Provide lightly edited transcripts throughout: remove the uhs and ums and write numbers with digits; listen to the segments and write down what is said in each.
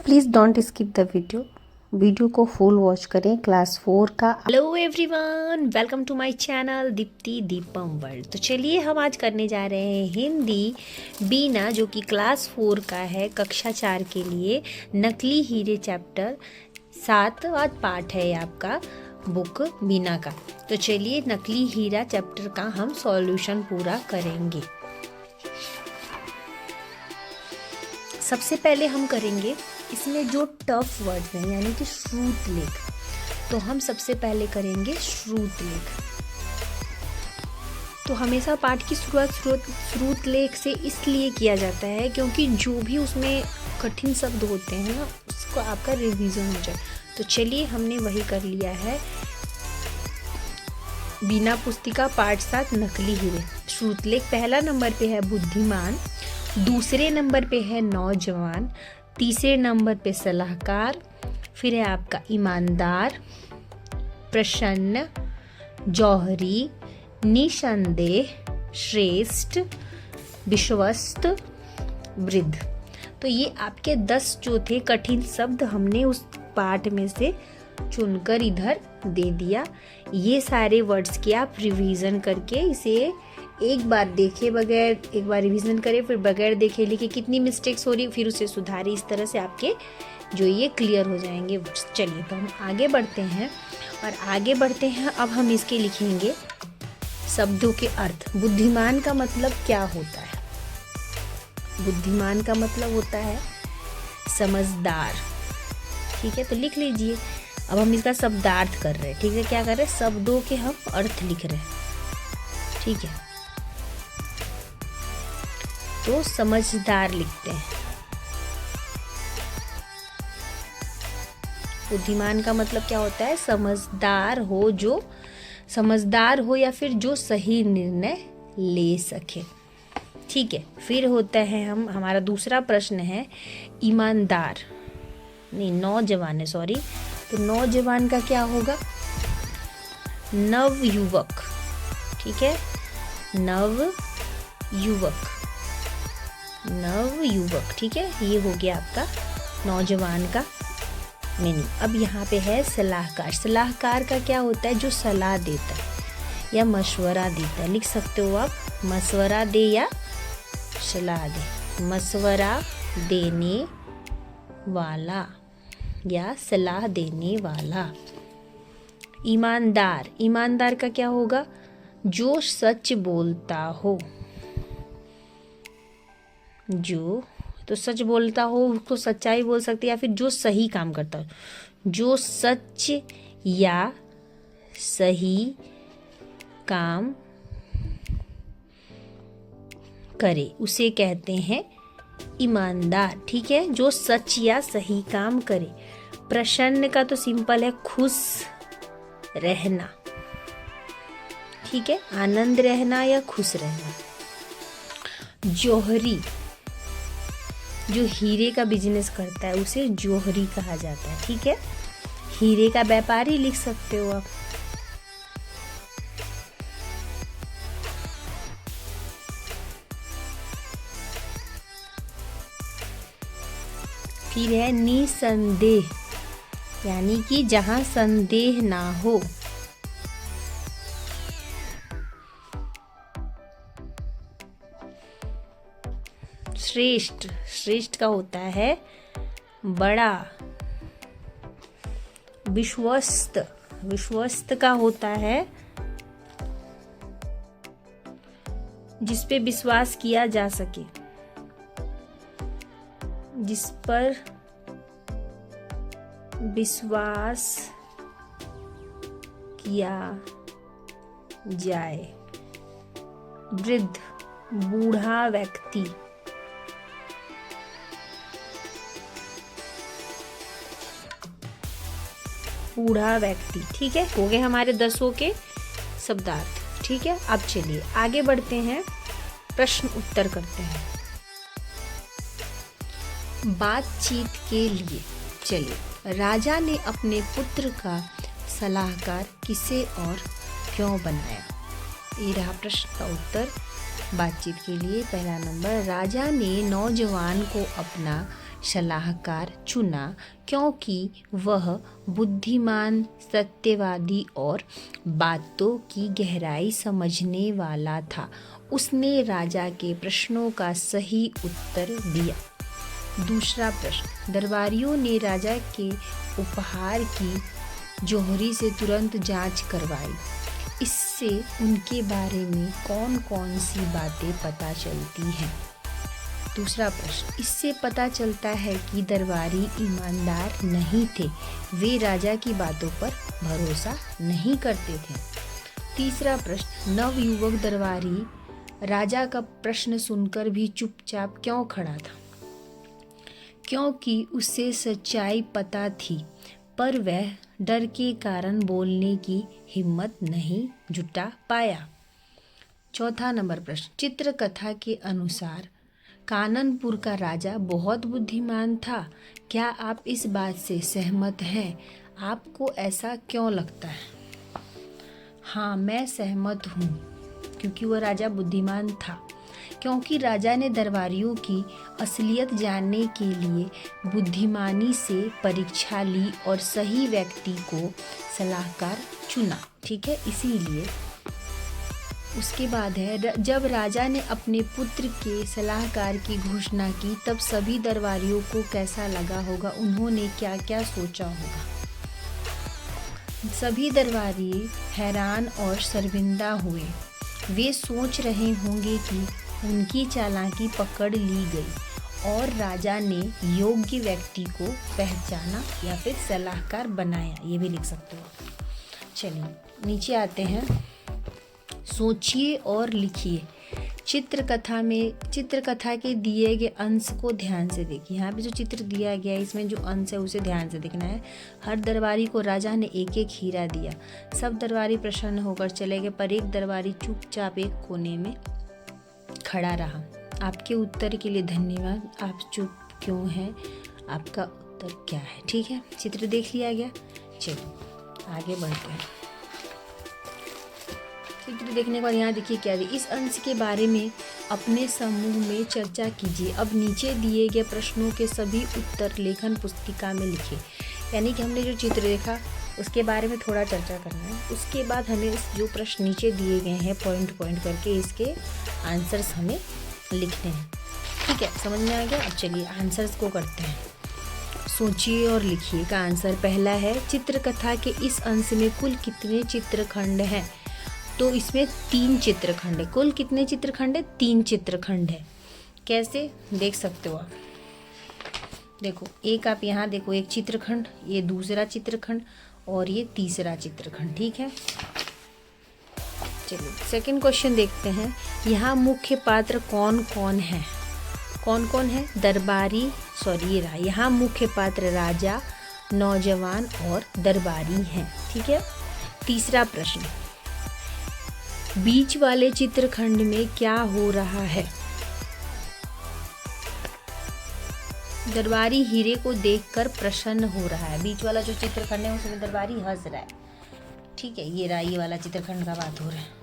Please don't skip the video को full watch करें। Class 4 का। Hello everyone, welcome to my channel Deepti Deepam world. तो चलिए हम आज करने जा रहे हैं हिंदी बीना, जो कि क्लास 4 का है, कक्षा 4 के लिए। नकली हीरे चैप्टर 7 आज पार्ट है आपका बुक बीना का। तो चलिए नकली हीरा चैप्टर का हम सॉल्यूशन पूरा करेंगे। सबसे पहले हम करेंगे इसमें जो टफ वर्ड्स हैं, यानी कि श्रुत लेख। तो हम सबसे पहले करेंगे श्रुत लेख। तो हमेशा पाठ की शुरुआत श्रुत लेख से इसलिए किया जाता है क्योंकि जो भी उसमें कठिन शब्द होते हैं ना, उसको आपका रिवीजन हो जाए। तो चलिए हमने वही कर लिया है। बीना पुस्तिका पाठ 7 नकली हीरे। श्रुत लेख पहला नंबर पे है बुद्धिमान, दूसरे नंबर पे है नौजवान, तीसरे नंबर पे सलाहकार, फिर है आपका ईमानदार, प्रसन्न, जौहरी, निसंदेह, श्रेष्ठ, विश्वस्त, वृद्ध। तो ये आपके 10 जो थे कठिन शब्द हमने उस पाठ में से चुनकर इधर दे दिया। ये सारे वर्ड्स की आप रिवीजन करके इसे एक बार देखे बगैर, एक बार रिवीजन करें, फिर बगैर देखे लिखे कितनी मिस्टेक्स हो रही, फिर उसे सुधारें। इस तरह से आपके जो ये क्लियर हो जाएंगे। चलिए तो हम आगे बढ़ते हैं अब हम इसके लिखेंगे शब्दों के अर्थ। बुद्धिमान का मतलब क्या होता है? बुद्धिमान का मतलब होता है समझदार। ठीक है, तो लिख लीजिए। अब हम इसका शब्दार्थ कर रहे हैं। ठीक है, क्या कर रहे हैं? शब्दों के हम अर्थ लिख रहे हैं। ठीक है, तो समझदार लिखते हैं। बुद्धिमान का मतलब क्या होता है? समझदार हो या फिर जो सही निर्णय ले सके। ठीक है, फिर होता है हमारा दूसरा प्रश्न है ईमानदार, नहीं नौजवान है, सॉरी। तो नौजवान का क्या होगा? नवयुवक। ठीक है, नवयुवक। ठीक है, ये हो गया आपका नौजवान का मीनिंग। अब यहाँ पे है सलाहकार। सलाहकार का क्या होता है? जो सलाह देता है या मशवरा देता है। लिख सकते हो आप, मशवरा दे या सलाह दे। मशवरा देने वाला या सलाह देने वाला। ईमानदार का क्या होगा? जो सच बोलता हो। जो तो सच बोलता हो, उसको सच्चाई बोल सकते, या फिर जो सही काम करता हो। जो सच या सही काम करे उसे कहते हैं ईमानदार। ठीक है, जो सच या सही काम करे। प्रसन्न का तो सिंपल है खुश रहना। ठीक है, आनंद रहना या खुश रहना। जौहरी, जो हीरे का बिजनेस करता है उसे जौहरी कहा जाता है। ठीक है, हीरे का व्यापारी लिख सकते हो आप। फिर है निसंदेह, यानी कि जहां संदेह ना हो। श्रेष्ठ का होता है बड़ा। विश्वस्त का होता है जिस पे विश्वास किया जा सके, जिस पर विश्वास किया जाए। वृद्ध, बूढ़ा व्यक्ति। ठीक है, हो गए हमारे 10 के शब्दार्थ। ठीक है, अब चलिए आगे बढ़ते हैं, प्रश्न उत्तर करते हैं। बातचीत के लिए चलिए। राजा ने अपने पुत्र का सलाहकार किसे और क्यों बनाया? ये रहा प्रश्न का उत्तर। बातचीत के लिए पहला नंबर, राजा ने नौजवान को अपना सलाहकार चुना क्योंकि वह बुद्धिमान, सत्यवादी और बातों की गहराई समझने वाला था। उसने राजा के प्रश्नों का सही उत्तर दिया। दूसरा प्रश्न, दरबारियों ने राजा के उपहार की जौहरी से तुरंत जांच करवाई। इससे उनके बारे में कौन कौन सी बातें पता चलती हैं? दूसरा प्रश्न, इससे पता चलता है कि दरबारी ईमानदार नहीं थे, वे राजा की बातों पर भरोसा नहीं करते थे। तीसरा प्रश्न, नवयुवक दरबारी राजा का प्रश्न सुनकर भी चुपचाप क्यों खड़ा था? क्योंकि उसे सच्चाई पता थी, पर वह डर के कारण बोलने की हिम्मत नहीं जुटा पाया। चौथा नंबर प्रश्न, चित्रकथा के अनुसार काननपुर का राजा बहुत बुद्धिमान था। क्या आप इस बात से सहमत हैं? आपको ऐसा क्यों लगता है? हाँ, मैं सहमत हूँ, क्योंकि वह राजा बुद्धिमान था। क्योंकि राजा ने दरबारियों की असलियत जानने के लिए बुद्धिमानी से परीक्षा ली और सही व्यक्ति को सलाहकार चुना। ठीक है, इसीलिए उसके बाद है, जब राजा ने अपने पुत्र के सलाहकार की घोषणा की तब सभी दरबारियों को कैसा लगा होगा? उन्होंने क्या क्या सोचा होगा? सभी दरबारी हैरान और शर्मिंदा हुए। वे सोच रहे होंगे कि उनकी चालाकी पकड़ ली गई और राजा ने योग्य व्यक्ति को पहचाना या फिर सलाहकार बनाया, ये भी लिख सकते हो। चलिए नीचे आते हैं, सोचिए और लिखिए। चित्रकथा के दिए गए अंश को ध्यान से देखिए। यहाँ पे जो चित्र दिया गया है इसमें जो अंश है उसे ध्यान से देखना है। हर दरबारी को राजा ने एक एक हीरा दिया। सब दरबारी प्रसन्न होकर चले गए, पर एक दरबारी चुपचाप एक कोने में खड़ा रहा। आपके उत्तर के लिए धन्यवाद। आप चुप क्यों हैं? आपका उत्तर क्या है? ठीक है, चित्र देख लिया गया। चलिए आगे बढ़ते हैं। चित्र देखने के बाद यहाँ देखिए क्या है। इस अंश के बारे में अपने समूह में चर्चा कीजिए। अब नीचे दिए गए प्रश्नों के सभी उत्तर लेखन पुस्तिका में लिखें। यानी कि हमने जो चित्र देखा उसके बारे में थोड़ा चर्चा करना है। उसके बाद हमें जो प्रश्न नीचे दिए गए हैं पॉइंट करके इसके आंसर्स हमें लिखने हैं। ठीक है, समझ में आ गया? अब चलिए आंसर्स को करते हैं। सोचिए और लिखिए का आंसर पहला है, चित्रकथा के इस अंश में कुल कितने चित्रखंड हैं? तो इसमें 3 चित्रखंड है। कुल कितने चित्रखंड है? 3 चित्रखंड है। कैसे देख सकते हो आप? देखो, एक आप यहाँ देखो, एक चित्रखंड, ये दूसरा चित्रखंड और ये तीसरा चित्रखंड। ठीक है, चलिए सेकंड क्वेश्चन देखते हैं। यहाँ मुख्य पात्र कौन कौन है? कौन कौन है? दरबारी, सॉरी ये रहा। यहाँ मुख्य पात्र राजा, नौजवान और दरबारी हैं। ठीक है, तीसरा प्रश्न, बीच वाले चित्रखंड में क्या हो रहा है? दरबारी हीरे को देखकर प्रसन्न हो रहा है। बीच वाला जो चित्रखंड है उसमें दरबारी हंस रहा है। ठीक है, ये रहा, ये वाला चित्रखंड का बात हो रहा है।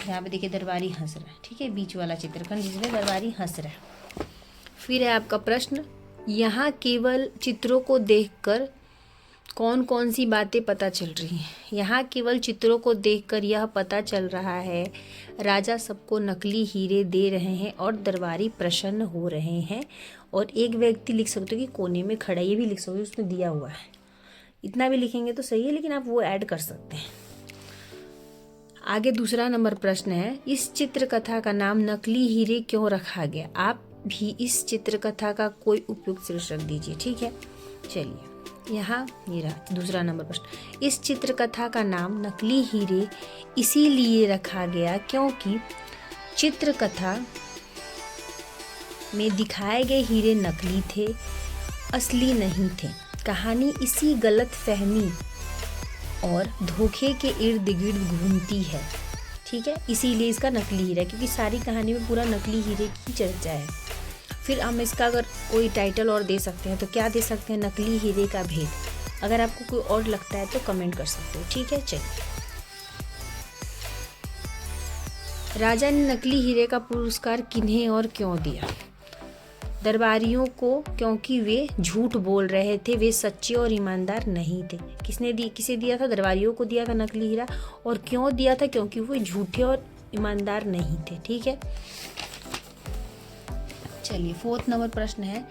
यहाँ पे देखिए दरबारी हंस रहा है। ठीक है, बीच वाला चित्रखंड जिसमें दरबारी हंस रहा है। फिर है आपका प्रश्न, यहाँ केवल चित्रों को देखकर कौन कौन सी बातें पता चल रही हैं? यहाँ केवल चित्रों को देखकर यह पता चल रहा है राजा सबको नकली हीरे दे रहे हैं और दरबारी प्रसन्न हो रहे हैं। और एक व्यक्ति लिख सकते हो कि कोने में खड़ा, ये भी लिख सकते हो, उसमें दिया हुआ है। इतना भी लिखेंगे तो सही है, लेकिन आप वो ऐड कर सकते हैं। आगे दूसरा नंबर प्रश्न है, इस चित्रकथा का नाम नकली हीरे क्यों रखा गया? आप भी इस चित्रकथा का कोई उपयुक्त शीर्षक दीजिए। ठीक है, चलिए यहाँ ये रहा दूसरा नंबर प्रश्न। इस चित्रकथा का नाम नकली हीरे इसीलिए रखा गया क्योंकि चित्रकथा में दिखाए गए हीरे नकली थे, असली नहीं थे। कहानी इसी गलत फहमी और धोखे के इर्द गिर्द घूमती है। ठीक है, इसीलिए इसका नकली हीरा, क्योंकि सारी कहानी में पूरा नकली हीरे की चर्चा है। फिर हम इसका अगर कोई टाइटल और दे सकते हैं तो क्या दे सकते हैं? नकली हीरे का भेद। अगर आपको कोई और लगता है तो कमेंट कर सकते हो। ठीक है, चलिए। राजा ने नकली हीरे का पुरस्कार किन्हें और क्यों दिया? दरबारियों को क्योंकि वे झूठ बोल रहे थे, वे सच्चे और ईमानदार नहीं थे। किसे दिया था? दरबारियों को दिया था नकली हीरा। और क्यों दिया था? क्योंकि वो झूठे और ईमानदार नहीं थे। ठीक है, चलिए 4 नंबर प्रश्न है,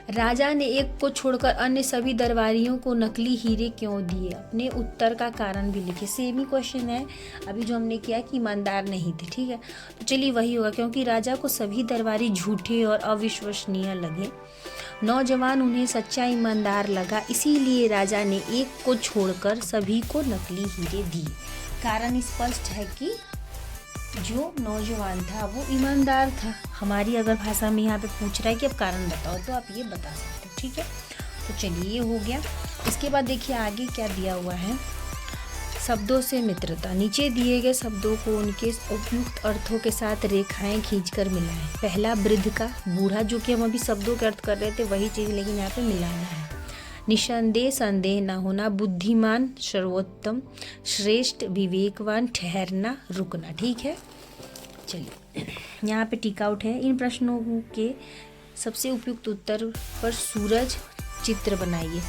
राजा ने एक को छोड़कर अन्य सभी दरबारियों को नकली हीरे क्यों दिए? अपने उत्तर का कारण भी लिखे। सेम ही क्वेश्चन है अभी जो हमने किया कि ईमानदार नहीं थे। ठीक है, तो चलिए वही होगा, क्योंकि राजा को सभी दरबारी झूठे और अविश्वसनीय लगे। नौजवान उन्हें सच्चा ईमानदार लगा, इसीलिए राजा ने एक को छोड़कर सभी को नकली हीरे दिए। कारण स्पष्ट है कि जो नौजवान था वो ईमानदार था। हमारी अगर भाषा में यहाँ पे पूछ रहा है कि अब कारण बताओ, तो आप ये बता सकते हो। ठीक है, तो चलिए ये हो गया। इसके बाद देखिए आगे क्या दिया हुआ है, शब्दों से मित्रता। नीचे दिए गए शब्दों को उनके उपयुक्त अर्थों के साथ रेखाएं खींचकर मिलाएं। पहला वृद्ध का बूढ़ा, जो कि हम अभी शब्दों के अर्थ कर रहे थे वही चीज़, लेकिन यहाँ पे मिलाना है। निसंदेह, संदेह न होना, बुद्धिमान, सर्वोत्तम, श्रेष्ठ, विवेकवान, ठहरना, रुकना। ठीक है, चलिए यहाँ पे टिक आउट है। इन प्रश्नों के सबसे उपयुक्त उत्तर पर सूरज चित्र बनाइए।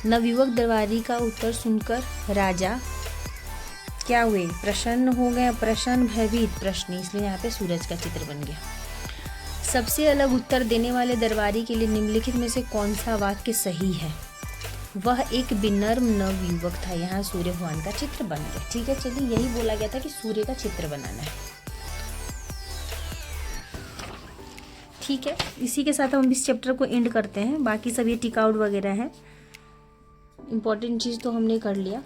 नवयुवक दरबारी का उत्तर सुनकर राजा क्या हुए? प्रसन्न हो गए। प्रसन्न, भयभीत, प्रश्न, इसलिए यहाँ पे सूरज का चित्र बन गया। सबसे अलग उत्तर देने वाले दरबारी के लिए निम्नलिखित में से कौन सा वाक्य सही है? वह एक विनम्र नवयुवक था। यहाँ सूर्य भगवान का चित्र बन गया। ठीक है, चलिए यही बोला गया था कि सूर्य का चित्र बनाना है। ठीक है, इसी के साथ हम इस चैप्टर को एंड करते हैं। बाकी सब ये टिक आउट वगैरह है, इम्पोर्टेंट चीज़ तो हमने कर लिया।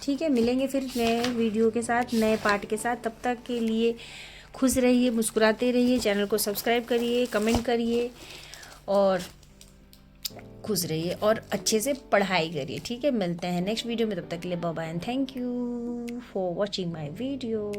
ठीक है, मिलेंगे फिर नए वीडियो के साथ, नए पार्ट के साथ। तब तक के लिए खुश रहिए, मुस्कुराते रहिए, चैनल को सब्सक्राइब करिए, कमेंट करिए और खुश रहिए और अच्छे से पढ़ाई करिए। ठीक है, मिलते हैं नेक्स्ट वीडियो में, तब तक के लिए bye bye and thank you for watching my video.